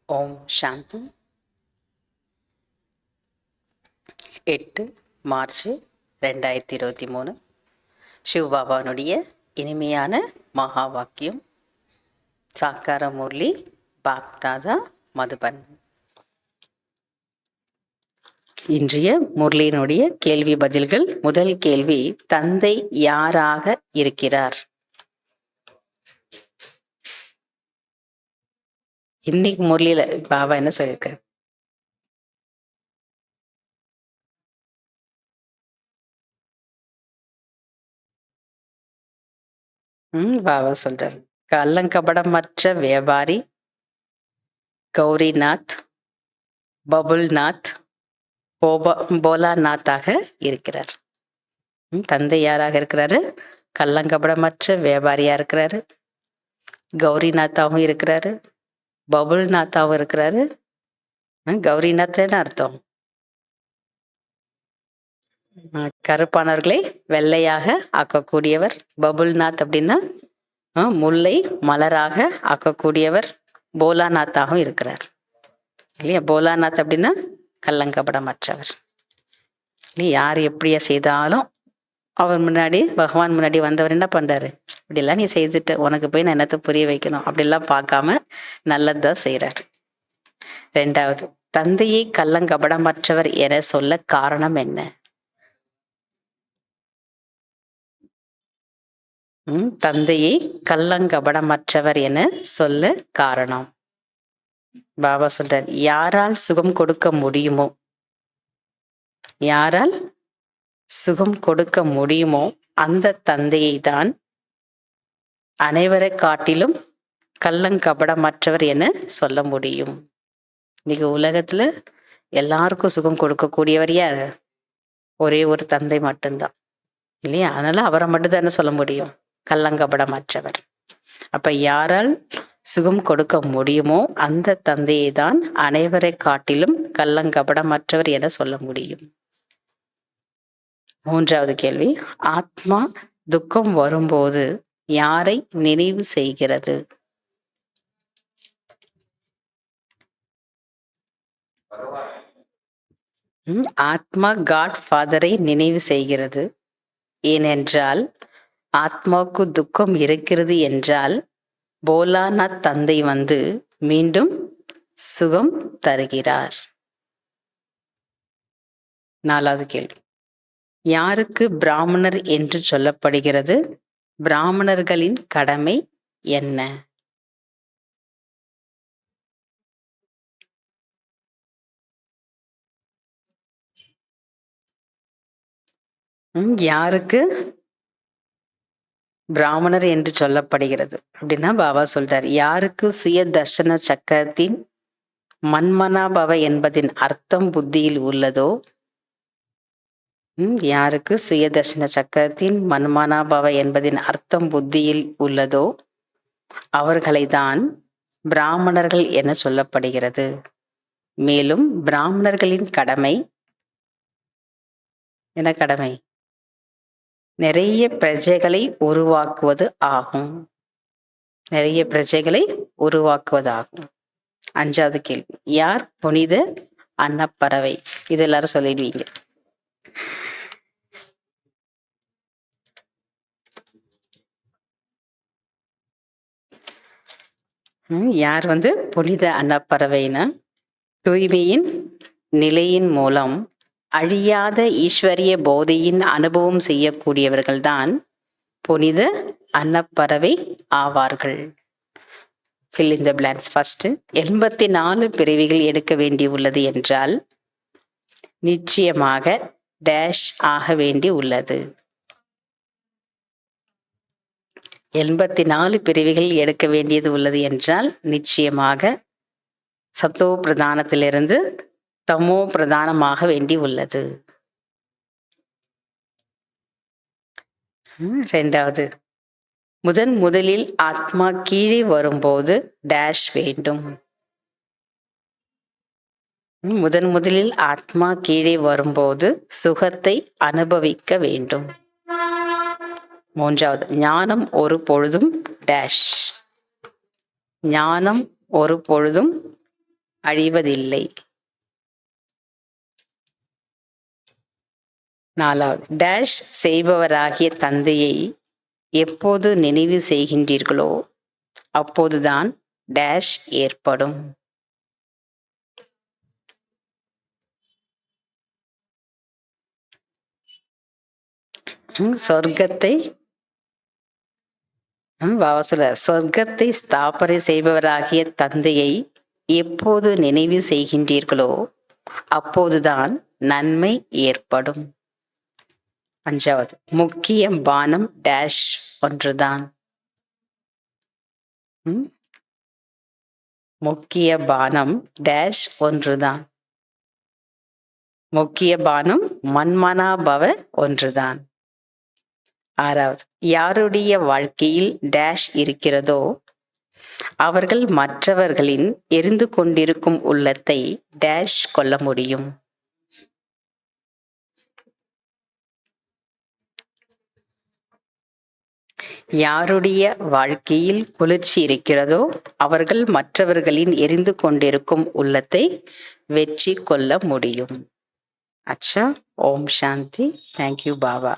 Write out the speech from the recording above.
ஓம் சாந்தி. 8 March 2023 சிவபாபானுடைய இனிமையான மகா வாக்கியம். சாக்கார முரளி பாக்தாதா மதுபன். இன்றைய முரளியினுடைய கேள்வி பதில்கள். முதல் கேள்வி, தந்தை யாராக இருக்கிறார்? இன்னைக்கு முரளியில பாபா என்ன சொல்லியிருக்காரு? பாபா சொல்றார், கள்ளங்கபடமற்ற வியாபாரி, கௌரிநாத், பபுல்நாத், போலாநாத்தாக இருக்கிறார். தந்தை யாராக இருக்கிறாரு? கள்ளங்கபடமற்ற வியாபாரியா இருக்கிறாரு, கௌரிநாத்தாவும் இருக்கிறாரு, பபுல்நாத்தாவும் இருக்கிறாரு. கௌரிநாத்னு அர்த்தம் கருப்பானவர்களை வெள்ளையாக ஆக்கக்கூடியவர். பபுல்நாத் அப்படின்னா முல்லை மலராக ஆக்கக்கூடியவர். போலாநாத்தாகவும் இருக்கிறார் இல்லையா? போலாநாத் அப்படின்னா கள்ளங்கபடமற்றவர் இல்லையா? யார் எப்படியா செய்தாலும் அவர் முன்னாடி, பகவான் முன்னாடி வந்தவர் என்ன பண்றாரு? இப்படிலாம் நீ செய்துட்டு உனக்கு போய் நான் என்னத்தை புரிய வைக்கணும் அப்படிலாம் பார்க்காம நல்லதுதான் செய்யறாரு. ரெண்டாவது, தந்தையை கள்ளங்கபடமற்றவர் என சொல்ல காரணம் என்ன? தந்தையை கள்ளங்கபடமற்றவர் என சொல்ல காரணம் பாபா சொல்றார், யாரால் சுகம் கொடுக்க முடியுமோ, யாரால் சுகம் கொடுக்க முடியுமோ அந்த தந்தையை தான் அனைவரை காட்டிலும் கள்ளங்கபடமற்றவர் என சொல்ல முடியும். இன்னைக்கு உலகத்துல எல்லாருக்கும் சுகம் கொடுக்கக்கூடியவர் யார்? ஒரே ஒரு தந்தை மட்டும்தான் இல்லையா? அதனால அவரை மட்டும் தானே சொல்ல முடியும் கள்ளங்கபடமற்றவர். அப்ப யாரால் சுகம் கொடுக்க முடியுமோ அந்த தந்தையை தான் அனைவரை காட்டிலும் கள்ளங்கபடமற்றவர் என சொல்ல முடியும். மூன்றாவது கேள்வி, ஆத்மா துக்கம் வரும்போது யாரை நினைவு செய்கிறது? ஆத்மா காட் ஃபாதரை நினைவு செய்கிறது. ஏனென்றால் ஆத்மாவுக்கு துக்கம் இருக்கிறது என்றால் போலாநாத் தந்தை வந்து மீண்டும் சுகம் தருகிறார். நாலாவது கேள்வி, யாருக்கு பிராமணர் என்று சொல்லப்படுகிறது? பிராமணர்களின் கடமை என்ன? யாருக்கு பிராமணர் என்று சொல்லப்படுகிறது அப்படின்னா பாபா சொல்றார், யாருக்கு சுய தர்ஷன சக்கரத்தின் மன்மனாபவ என்பதின் அர்த்தம் புத்தியில் உள்ளதோ, யாருக்கு சுய தர்ஷன சக்கரத்தின் மன்மனாபவ என்பதின் அர்த்தம் புத்தியில் உள்ளதோ அவர்களை தான் பிராமணர்கள் என சொல்லப்படுகிறது. மேலும் பிராமணர்களின் கடமை என்ன? கடமை நிறைய பிரஜைகளை உருவாக்குவது ஆகும். நிறைய பிரஜைகளை உருவாக்குவதாகும். அஞ்சாவது கேள்வி, யார் புனித அன்னப்பறவை? இது எல்லாரும் சொல்லிடுவீங்க. யார் புனித அன்னப்பறவைனா, தூய்மையின் நிலையின் மூலம் அழியாத ஈஸ்வரிய போதையின் அனுபவம் செய்யக்கூடியவர்கள்தான் புனித அன்னப்பறவை ஆவார்கள். fill in the blanks. First, 84 பிறவிகள் எடுக்க வேண்டி உள்ளது என்றால் நிச்சயமாக டேஷ் ஆக வேண்டி உள்ளது. 84 பிறவிகள் எடுக்க வேண்டியது உள்ளது என்றால் நிச்சயமாக சத்தோ பிரதானத்திலிருந்து தமோ பிரதானமாக வேண்டி உள்ளது. ரெண்டாவது, முதலில் ஆத்மா கீழே வரும்போது டேஷ் வேண்டும். முதலில் ஆத்மா கீழே வரும்போது சுகத்தை அனுபவிக்க வேண்டும். மூன்றாவது, ஞானம் ஒரு பொழுதும் டேஷ். ஞானம் ஒரு பொழுதும் அழிவதில்லை. 4வது டேஷ் செய்பவராகிய தந்தையை எப்போது நினைவு செய்கின்றீர்களோ அப்போதுதான் டேஷ் ஏற்படும். சொர்க்கத்தை சொர்க்கத்தை ஸ்தாபனை செய்பவராகிய தந்தையை எப்போது நினைவு செய்கின்றீர்களோ அப்போதுதான் நன்மை ஏற்படும். 5வது முக்கிய பானம் டேஷ் ஒன்றுதான். முக்கிய பானம் டேஷ் ஒன்றுதான். முக்கிய பானம் மன்மனாபவ ஒன்றுதான். 6வது யாருடைய வாழ்க்கையில் டேஷ் இருக்கிறதோ அவர்கள் மற்றவர்களின் எரிந்து கொண்டிருக்கும் உள்ளத்தை டேஷ் கொள்ள முடியும். யாருடைய வாழ்க்கையில் குளிர்ச்சி இருக்கிறதோ அவர்கள் மற்றவர்களின் எரிந்து கொண்டிருக்கும் உள்ளத்தை வெற்றி கொள்ள முடியும். அச்சா. ஓம் சாந்தி. தேங்க்யூ பாபா.